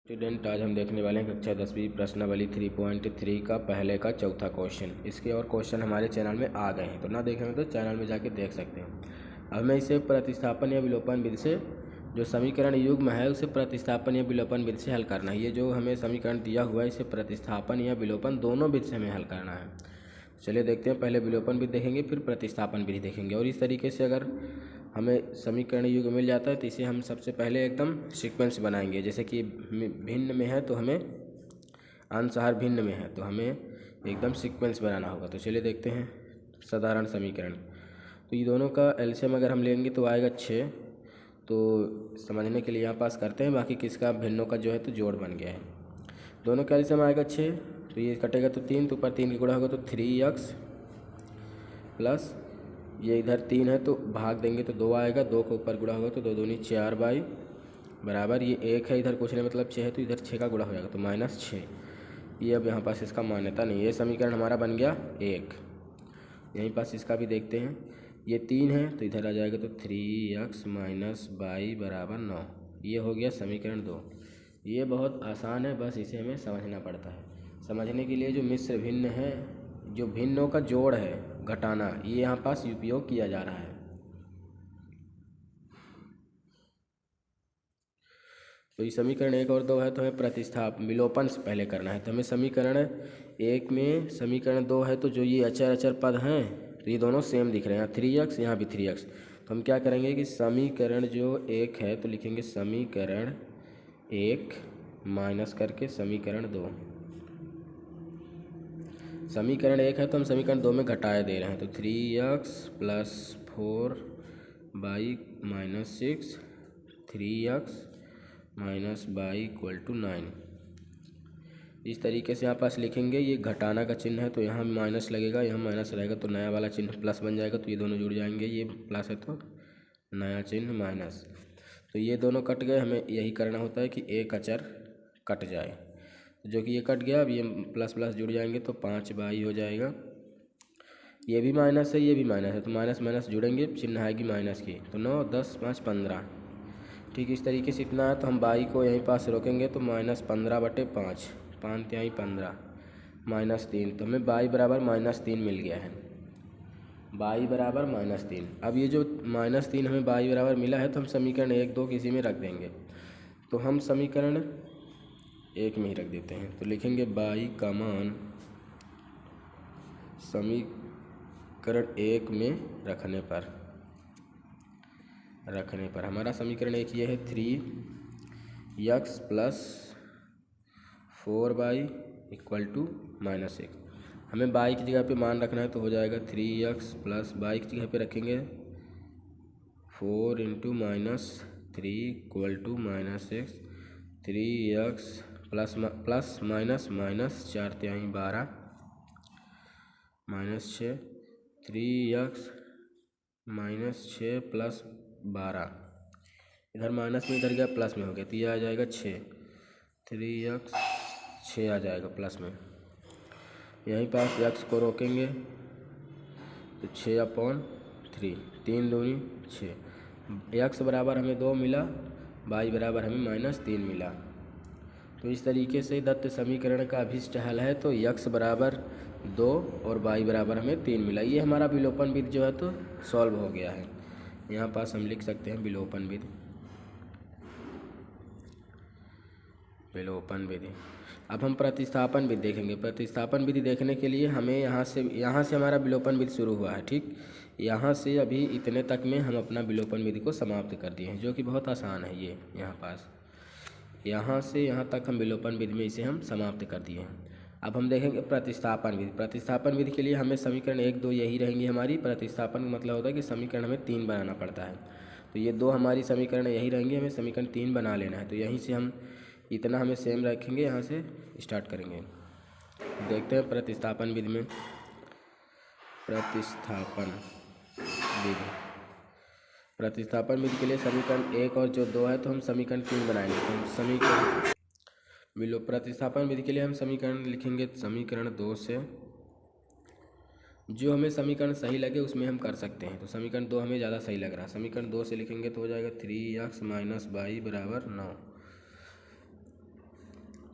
Student, आज हम देखने वाले हैं कक्षा 10वीं प्रश्नावली 3.3 का पहले का चौथा क्वेश्चन। इसके और क्वेश्चन हमारे चैनल में आ गए हैं, तो ना देखेंगे तो चैनल में जाके देख सकते हैं। अब मैं इसे प्रतिस्थापन या विलोपन विधि से जो समीकरण युग्म है उसे प्रतिस्थापन या विलोपन विधि से हल करना है। ये जो हमें समीकरण दिया हुआ है इसे प्रतिस्थापन या विलोपन दोनों विधि से हमें हल करना है। चलिए देखते हैं, पहले विलोपन विधि देखेंगे फिर प्रतिस्थापन विधि देखेंगे। और इस तरीके से अगर हमें समीकरण युग्म मिल जाता है तो इसे हम सबसे पहले एकदम सीक्वेंस बनाएंगे। जैसे कि भिन्न में है तो हमें अंशहार भिन्न में है तो हमें एकदम सीक्वेंस बनाना होगा। तो चलिए देखते हैं साधारण समीकरण। तो ये दोनों का एलसीएम अगर हम लेंगे तो आएगा 6। तो समझने के लिए यहाँ पास करते हैं, बाकी किसका भिन्नों का जो है तो जोड़ बन गया है। दोनों का एलसीएम आएगा 6, तो ये कटेगा तो 3, तो ऊपर 3 की गुणा होगा तो 3x प्लस ये इधर 3 है तो भाग देंगे तो 2 आएगा, 2 के ऊपर गुणा होगा तो 2 दूनी 4 बाई बराबर ये 1 है, इधर कुछ नहीं मतलब 6 है तो इधर 6 का गुणा हो जाएगा तो -6। ये अब यहाँ पास इसका मान्यता नहीं है, ये समीकरण हमारा बन गया 1। यहीं पास इसका भी देखते हैं, ये 3 है तो इधर आ जाएगा तो 3x माइनस बाई बराबर 9। ये हो गया समीकरण 2। ये बहुत आसान है, बस इसे हमें समझना पड़ता है। समझने के लिए जो मिश्र भिन्न है, जो भिन्नों का जोड़ है घटाना, ये यहाँ पास उपयोग किया जा रहा है। तो ये समीकरण 1 और 2 है तो हमें विलोपन से पहले करना है। तो हमें समीकरण 1 में समीकरण 2 है तो जो ये अचर अचर पद हैं तो ये दोनों सेम दिख रहे हैं, यहाँ 3x यहाँ भी 3x। तो हम क्या करेंगे कि समीकरण जो 1 है तो लिखेंगे समीकरण 1 माइनस करके समीकरण 2। समीकरण 1 है तो हम समीकरण 2 में घटाए दे रहे हैं तो 3x plus 4 by minus 6, 3x minus by equal to 9। इस तरीके से यहाँ पास लिखेंगे। ये घटाना का चिन्ह है तो यहाँ माइनस लगेगा, यहाँ माइनस रहेगा तो नया वाला चिन्ह प्लस बन जाएगा, तो ये दोनों जुड़ जाएंगे। ये प्लस है तो नया चिन्ह माइनस, तो ये दोनों कट गए। हमें यही करना होता है कि एक अचर कट जाए, जो कि ये कट गया। अब ये प्लस प्लस जुड़ जाएंगे तो 5 बाई हो जाएगा। ये भी माइनस है, ये भी माइनस है तो माइनस माइनस जुड़ेंगे, चिन्ह आएगी माइनस की, तो 9 10 5 15। ठीक इस तरीके से इतना है तो हम बाई को यहीं पास रोकेंगे तो -15/5, 5 तिहाई 15 -3। तो हमें बाई बराबर -3 मिल गया है, बाई बराबर -3। अब ये जो -3 हमें बाई बराबर मिला है तो हम समीकरण 1 2 किसी में रख देंगे। तो हम समीकरण 1 में ही रख देते हैं, तो लिखेंगे बाई का मान समीकरण 1 में रखने पर हमारा समीकरण 1 ये है 3x plus 4 by equal to -1। हमें बाई की जगह पे मान रखना है तो हो जाएगा 3x प्लस बाई की जगह पे रखेंगे 4 into -3 equal to -6, 3x plus plus minus minus 4 तिहाई 12 -6, 3x -6 प्लस 12, इधर माइनस में इधर गया प्लस में हो गया तो ये आ जाएगा 6, 3x 6 आ जाएगा प्लस में। यहीं पास x को रोकेंगे तो 6/3, 3 दूनी 6। x बराबर हमें 2 मिला, y बराबर हमें -3 मिला। तो इस तरीके से दत्त समीकरण का अभिष्ट हल है तो x बराबर 2 और y बराबर हमें 3 मिला। ये हमारा विलोपन विधि जो है तो सॉल्व हो गया है। यहाँ पास हम लिख सकते हैं विलोपन विधि। अब हम प्रतिस्थापन विधि देखेंगे। प्रतिस्थापन विधि देखने के लिए हमें यहाँ से हमारा विलोपन विधि शुरू हुआ है। ठीक, यहाँ से अभी इतने तक में हम अपना विलोपन विधि को समाप्त कर दिए हैं, जो कि बहुत आसान है। ये यहाँ से यहाँ तक हम विलोपन विधि में इसे हम समाप्त कर दिए हैं। अब हम देखेंगे प्रतिस्थापन विधि। प्रतिस्थापन विधि के लिए हमें समीकरण 1 2 यही रहेंगी हमारी। प्रतिस्थापन का मतलब होता है कि समीकरण हमें 3 बनाना पड़ता है, तो ये 2 हमारी समीकरण यही रहेंगी, हमें समीकरण 3 बना लेना है। तो यहीं से हम इतना हमें सेम रखेंगे, यहाँ से स्टार्ट करेंगे। देखते हैं प्रतिस्थापन विधि में। प्रतिस्थापन विधि के लिए समीकरण 1 और जो 2 है तो हम समीकरण 3 बनाएंगे। तो हम समीकरण प्रतिस्थापन विधि के लिए हम समीकरण लिखेंगे समीकरण 2 से, जो हमें समीकरण सही लगे उसमें हम कर सकते हैं। तो समीकरण 2 हमें ज़्यादा सही लग रहा है, समीकरण 2 से लिखेंगे तो हो जाएगा 3x माइनस बाई बराबर 9।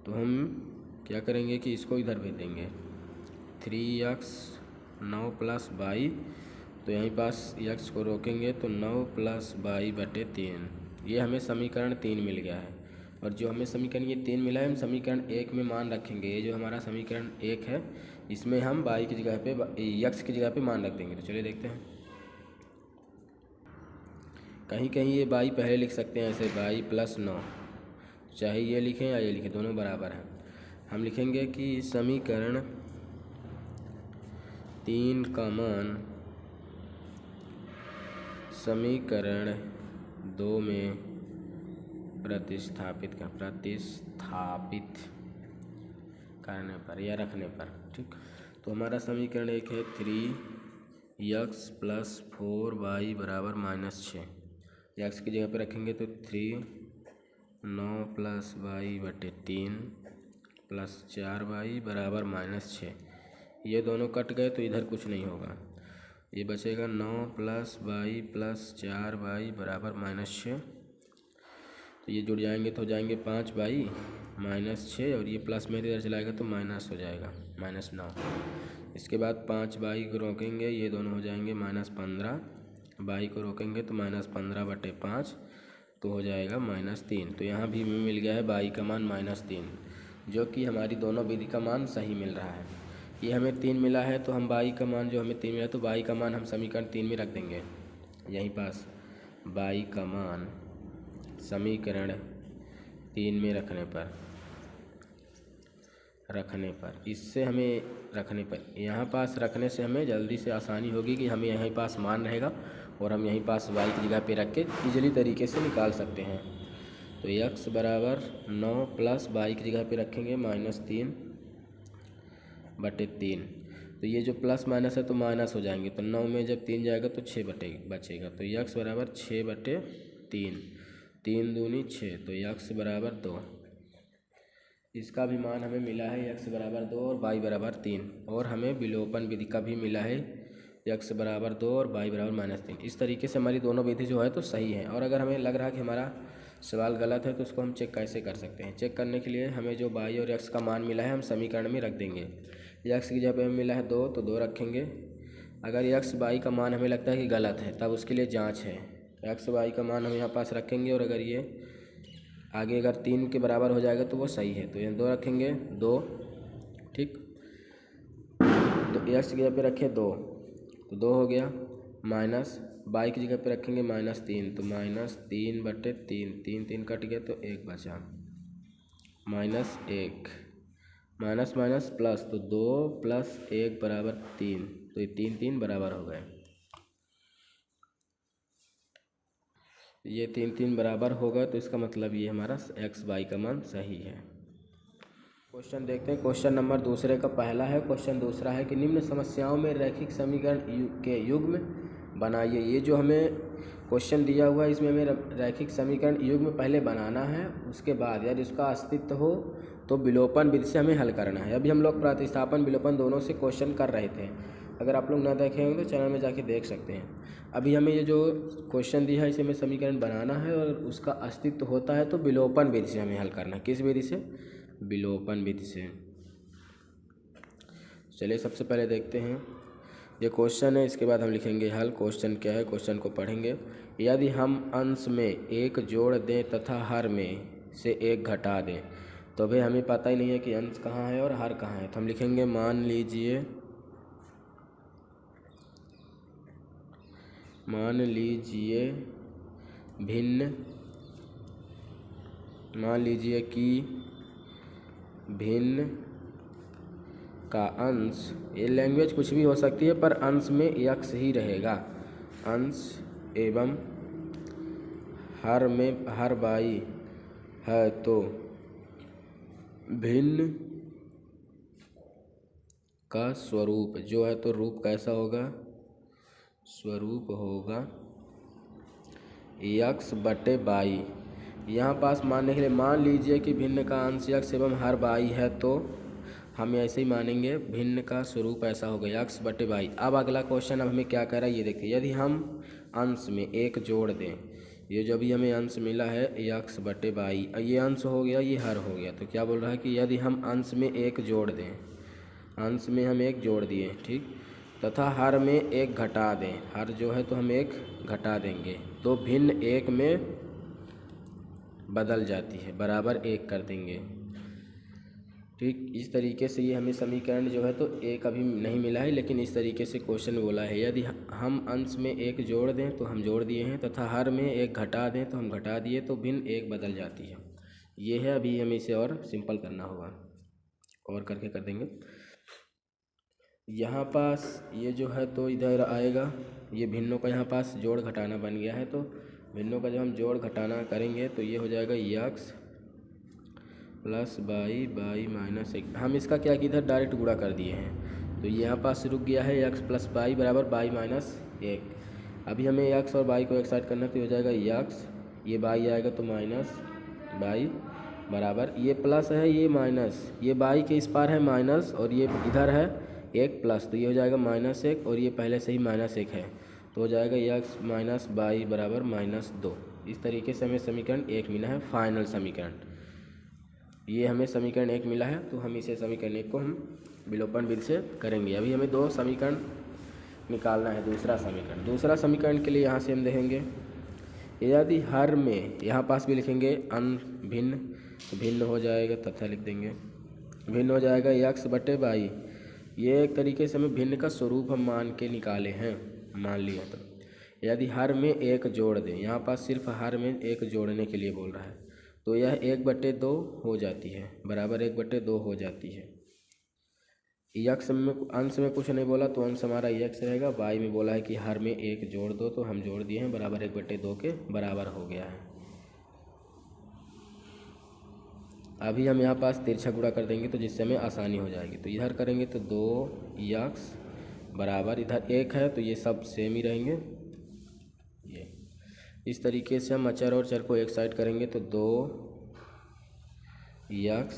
तो हम क्या करेंगे कि इसको इधर भेज देंगे 3x 9 + y, तो यहीं पास x को रोकेंगे तो 9 + y/3। ये हमें समीकरण 3 मिल गया है। और जो हमें समीकरण ये 3 मिला है, हम समीकरण 1 में मान रखेंगे। ये जो हमारा समीकरण 1 है, इसमें हम y की जगह पे x की जगह पे मान रख देंगे। तो चलिए देखते हैं। कहीं कहीं ये y पहले लिख सकते हैं, ऐसे y + 9, चाहे ये लिखें या ये लिखें, दोनों बराबर हैं। हम लिखेंगे कि समीकरण 3 का मान समीकरण 2 में प्रतिस्थापित करने पर या रखने पर, ठीक। तो हमारा समीकरण 1 है 3x + 4y = -6। x की जगह पे रखेंगे तो 3 9 + y/3 + 4y = -6। ये दोनों कट गए तो इधर कुछ नहीं होगा, ये बचेगा 9 + y + 4y = -6। तो ये जुड़ जाएंगे तो हो जाएंगे 5y - 6, और ये प्लस में इधर चलाएगा तो माइनस हो जाएगा -9। इसके बाद 5y को रोकेंगे, ये दोनों हो जाएंगे -15। y को रोकेंगे तो -15/5, तो हो जाएगा -3। तो यहाँ भी हमें मिल गया है y का मान -3, जो कि हमारी दोनों विधि का मान सही मिल रहा है। ये हमें 3 मिला है, तो हम y का मान जो हमें 3 मिला, तो y का मान हम समीकरण 3 में रख देंगे। यहीं पास y का मान समीकरण 3 में रखने पर इससे हमें रखने पर यहाँ पास रखने से हमें जल्दी से आसानी होगी कि हमें यहीं पास मान रहेगा, और हम यहीं पास y की जगह पे रख के इजीली तरीके से निकाल सकते हैं। तो x = 9 + y की जगह पे रखेंगे -3/3। तो ये जो प्लस माइनस है तो माइनस हो जाएंगे, तो 9 में जब 3 जाएगा तो 6 बचेगा। तो x = 6/3, 3 दूनी 6, तो x = 2। इसका भी मान हमें मिला है x = 2 और y = 3। और हमें विलोपन विधि का भी मिला है x = 2 और y = -3। इस तरीके से हमारी दोनों विधि जो है तो सही है। और अगर हमें लग रहा है कि हमारा सवाल गलत है, तो उसको हम चेक कैसे कर सकते हैं। चेक करने के लिए हमें जो y और x का मान मिला है, हम समीकरण में रख देंगे। x की जगह पे हमें मिला है 2, तो 2 रखेंगे। अगर x y का मान हमें लगता है कि गलत है, तब उसके लिए जांच है। x y का मान हम यहाँ पास रखेंगे, और अगर ये आगे अगर 3 के बराबर हो जाएगा तो वो सही है, तो यहाँ 2 रखेंगे, 2, ठीक। तो x की जगह पे रखें 2, तो 2 हो गया। माइनस y की जगह पे रखेंगे -3, तो -3/3, 3 कट गया तो 1 बचा, -1, माइनस माइनस प्लस, तो 2 + 1 = 3, तो ये 3 बराबर हो गए। ये 3 बराबर होगा, तो इसका मतलब ये हमारा x y का मान सही है। क्वेश्चन देखते हैं। क्वेश्चन नंबर दूसरे का पहला है। क्वेश्चन दूसरा है कि निम्न समस्याओं में रैखिक समीकरण के युग्म बनाइए। ये जो हमें क्वेश्चन दिया हुआ है, इसमें हमें रैखिक समीकरण युग्म पहले बनाना है, उसके बाद यदि उसका अस्तित्व हो तो विलोपन विधि से हमें हल करना है। अभी हम लोग प्रतिस्थापन विलोपन दोनों से क्वेश्चन कर रहे थे। अगर आप लोग ना देखे होंगे तो चैनल में जाके देख सकते हैं। अभी हमें ये जो क्वेश्चन दिया है, इसे हमें समीकरण बनाना है, और उसका अस्तित्व होता है तो विलोपन विधि से हमें हल करना है। किस विधि से? विलोपन विधि से। चलिए सबसे पहले देखते हैं। ये क्वेश्चन है, इसके बाद हम लिखेंगे हल। क्वेश्चन क्या है, क्वेश्चन को पढ़ेंगे। यदि हम अंश में 1 जोड़ दें तथा हर में से 1 घटा दें, तो भाई हमें पता ही नहीं है कि अंश कहाँ है और हर कहाँ है। तो हम लिखेंगे मान लीजिए कि भिन्न का अंश, ये लैंग्वेज कुछ भी हो सकती है, पर अंश में x ही रहेगा। अंश एवं हर में हर y है, तो भिन्न का स्वरूप जो है, तो रूप कैसा होगा? स्वरूप होगा x/y। यहाँ पास मानने के लिए मान लीजिए कि भिन्न का अंश x एवं हर y है, तो हम ऐसे ही मानेंगे भिन्न का स्वरूप ऐसा होगा x/y। अब अगला क्वेश्चन अब हमें क्या कह रहा है ये देखिए। यदि हम अंश में 1 जोड़ दें, ये जो अभी हमें अंश मिला है x बटे बाई, ये अंश हो गया, ये हर हो गया। तो क्या बोल रहा है कि यदि हम अंश में एक जोड़ दें, अंश में हम एक जोड़ दिए, ठीक, तथा हर में एक घटा दें, हर जो है तो हम एक घटा देंगे, तो भिन्न एक में बदल जाती है, बराबर एक कर देंगे। ठीक, इस तरीके से ये हमें समीकरण जो है तो एक अभी नहीं मिला है, लेकिन इस तरीके से क्वेश्चन बोला है, यदि हम अंश में एक जोड़ दें तो हम जोड़ दिए हैं, तथा हर में एक घटा दें तो हम घटा दिए, तो भिन्न एक बदल जाती है। ये है, अभी हमें इसे और सिंपल करना होगा, और करके कर देंगे। यहाँ पास ये जो है तो इधर आएगा, ये भिन्नों का यहाँ पास जोड़ घटाना बन गया है, तो भिन्नों का जब हम जोड़ घटाना करेंगे तो ये हो जाएगा x प्लस बाई माइनस एक। हम इसका क्या कि इधर डायरेक्ट गुणा कर दिए हैं, तो यहाँ पास रुक गया है x प्लस बाई बराबर बाई माइनस एक। अभी हमें x और बाई को एक साइड करना, तो हो जाएगा x, ये बाई आएगा तो माइनस बाई बराबर, ये प्लस है ये माइनस, ये बाई के इस पार है माइनस, और ये इधर है एक प्लस, तो ये हो जाएगा माइनस एक, और ये पहले से ही माइनस एक है, तो हो जाएगा x माइनस बाई बराबर माइनस दो। इस तरीके से हमें समीकरण एक मिला है, फाइनल समीकरण। ये हमें समीकरण एक मिला है, तो हम इसे समीकरण एक को हम विलोपन विधि से करेंगे। अभी हमें दो समीकरण निकालना है। दूसरा समीकरण के लिए यहाँ से हम देखेंगे, यदि हर में, यहाँ पास भी लिखेंगे भिन्न, तो भिन्न हो जाएगा, तथा लिख देंगे, भिन्न हो जाएगा x बटे बाई। ये एक तरीके से हमें भिन्न का स्वरूप हम मान के निकाले हैं, मान लिया। तो यदि हर में एक जोड़ दें, यहाँ पास सिर्फ हर में एक जोड़ने के लिए बोल रहा है, तो यह 1/2 हो जाती है, बराबर 1/2 हो जाती है। x में अंश में कुछ नहीं बोला, तो अंश हमारा x रहेगा। बाई में बोला है कि हर में एक जोड़ दो, तो हम जोड़ दिए हैं, बराबर 1/2 के बराबर हो गया है। अभी हम यहाँ पास तिरछा गुणा कर देंगे, तो जिससे हमें आसानी हो जाएगी। तो इधर करेंगे तो 2x बराबर, इधर एक है तो ये सब सेम ही रहेंगे। ये इस तरीके से हम अचर और चर को एक साइड करेंगे, तो 2x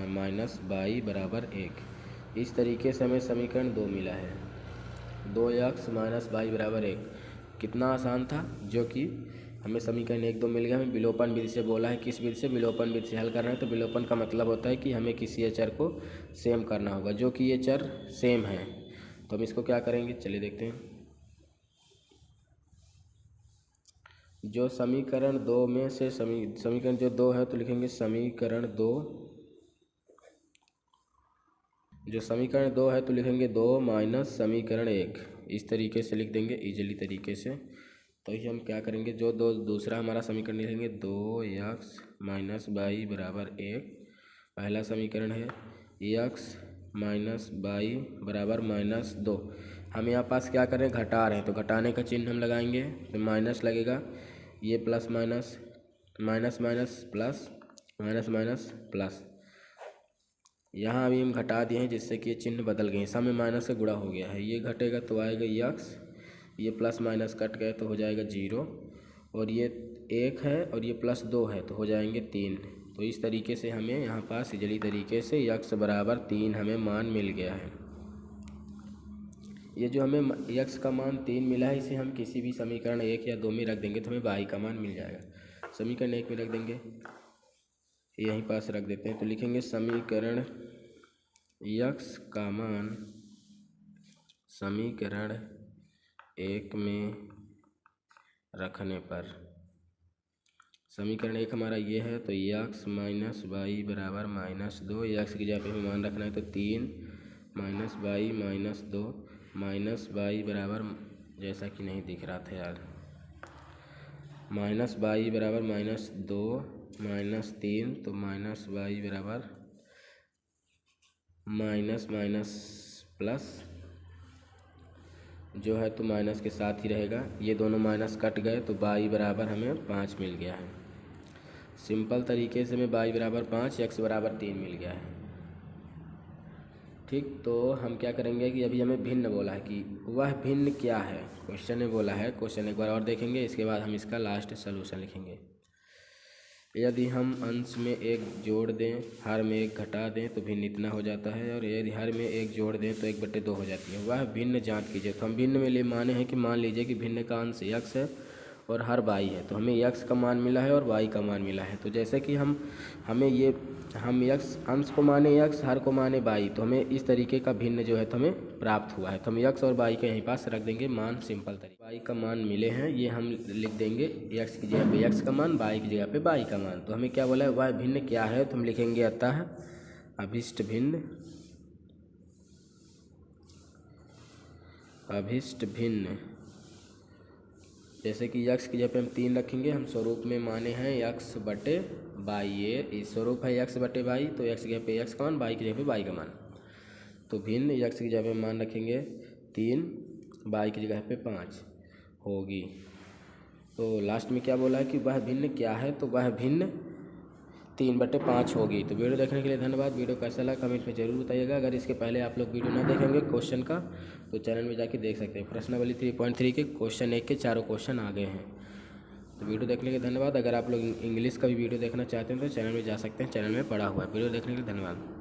माइनस बाई बराबर एक। इस तरीके से हमें समीकरण 2 मिला है, 2x माइनस बाई बराबर एक। कितना आसान था, जो कि हमें समीकरण 1 2 मिल गया। हमें विलोपन विधि से बोला है, किस विधि से, विलोपन विधि से हल करना है। तो विलोपन का मतलब होता है कि हमें किसी चर को सेम करना होगा, जो कि ये चर सेम है। तो हम इसको क्या करेंगे, चलिए देखते हैं। जो समीकरण 2 में से समीकरण जो 2 है, तो लिखेंगे समीकरण 2, जो समीकरण 2 है तो लिखेंगे 2 माइनस समीकरण 1। इस तरीके से लिख देंगे इजीली तरीके से। तो ये हम क्या करेंगे, जो दूसरा हमारा समीकरण लिखेंगे 2x माइनस बाई बराबर 1, पहला समीकरण है x माइनस बाई बराबर माइनस 2। हम यहाँ पास क्या करें, घटा रहे हैं, तो घटाने का चिन्ह हम लगाएंगे, तो माइनस लगेगा, ये plus minus, minus minus plus, minus minus plus. यहाँ अभी हम घटा दिए हैं, जिससे कि ये चिन्ह बदल गए, सब में माइनस से गुणा हो गया है। ये घटेगा तो आएगा x, ये प्लस माइनस कट गए तो हो जाएगा 0, और ये 1 है और ये प्लस 2 है तो हो जाएंगे 3। तो इस तरीके से हमें यहाँ पास इजली तरीके से x बराबर 3 हमें मान मिल गया है। ये जो हमें x का मान 3 मिला है, इसे हम किसी भी समीकरण 1 या 2 में रख देंगे तो हमें y का मान मिल जाएगा। समीकरण 1 में रख देंगे, यहीं पास रख देते हैं, तो लिखेंगे समीकरण x का मान समीकरण 1 में रखने पर, समीकरण 1 हमारा ये है, तो x माइनस बाई बराबर माइनस 2, x की जगह पे हमें मान रखना है, तो 3 minus by minus 2, minus by बराबर, जैसा कि नहीं दिख रहा था यार, माइनस बाई बराबर माइनस 2 माइनस 3, तो माइनस बाई बराबर माइनस माइनस प्लस जो है तो माइनस के साथ ही रहेगा, ये दोनों माइनस कट गए तो बाई बराबर हमें 5 मिल गया है। सिंपल तरीके से हमें बाई बराबर 5, x बराबर 3 मिल गया है। ठीक, तो हम क्या करेंगे कि अभी हमें भिन्न बोला है, कि वह भिन्न क्या है, क्वेश्चन में बोला है। क्वेश्चन एक बार और देखेंगे, इसके बाद हम इसका लास्ट सलूशन लिखेंगे। यदि हम अंश में एक जोड़ दें, हर में एक घटा दें, तो भिन्न इतना हो जाता है, और यदि हर में एक जोड़ दें तो 1/2 हो जाती है। वह भिन्न जांच कीजिए। तो हम भिन्न में लिए माने हैं कि मान लीजिए कि भिन्न का अंश x है और हर बाई है, तो हमें x का मान मिला है और y का मान मिला है। तो जैसे कि हम x अंश को माने x, हर को माने y, तो हमें इस तरीके का भिन्न जो है तो हमें प्राप्त हुआ है। तो हम x और y के यहीं पास रख देंगे मान, सिंपल तरीके। y का मान मिले हैं, ये हम लिख देंगे x की जगह पे x का मान, y की जगह पे y का मान। तो हमें क्या बोला है, वह भिन्न क्या है, तो हम लिखेंगे अतः अभिष्ट भिन्न। जैसे कि x की जगह पे हम 3 रखेंगे, हम स्वरूप में माने हैं x बटे बाई, ये स्वरूप है x बटे बाई, तो x की जगह पे x का मान, y की जगह पे y का मान। तो भिन्न x की जगह पे मान रखेंगे 3, y की जगह पे 5 होगी। तो लास्ट में क्या बोला है कि वह भिन्न क्या है, तो वह भिन्न 3/5 होगी। तो वीडियो देखने के लिए धन्यवाद। वीडियो कैसा लगा कमेंट में ज़रूर बताइएगा। अगर इसके पहले आप लोग वीडियो ना देखेंगे क्वेश्चन का, तो चैनल में जाके देख सकते हैं। प्रश्नावली 3.3 के क्वेश्चन 1 के चारों क्वेश्चन आ गए हैं। तो वीडियो देखने के लिए धन्यवाद। अगर आप लोग इंग्लिश का भी वीडियो देखना चाहते हैं तो चैनल में जा सकते हैं, चैनल में पड़ा हुआ है। वीडियो देखने के लिए धन्यवाद।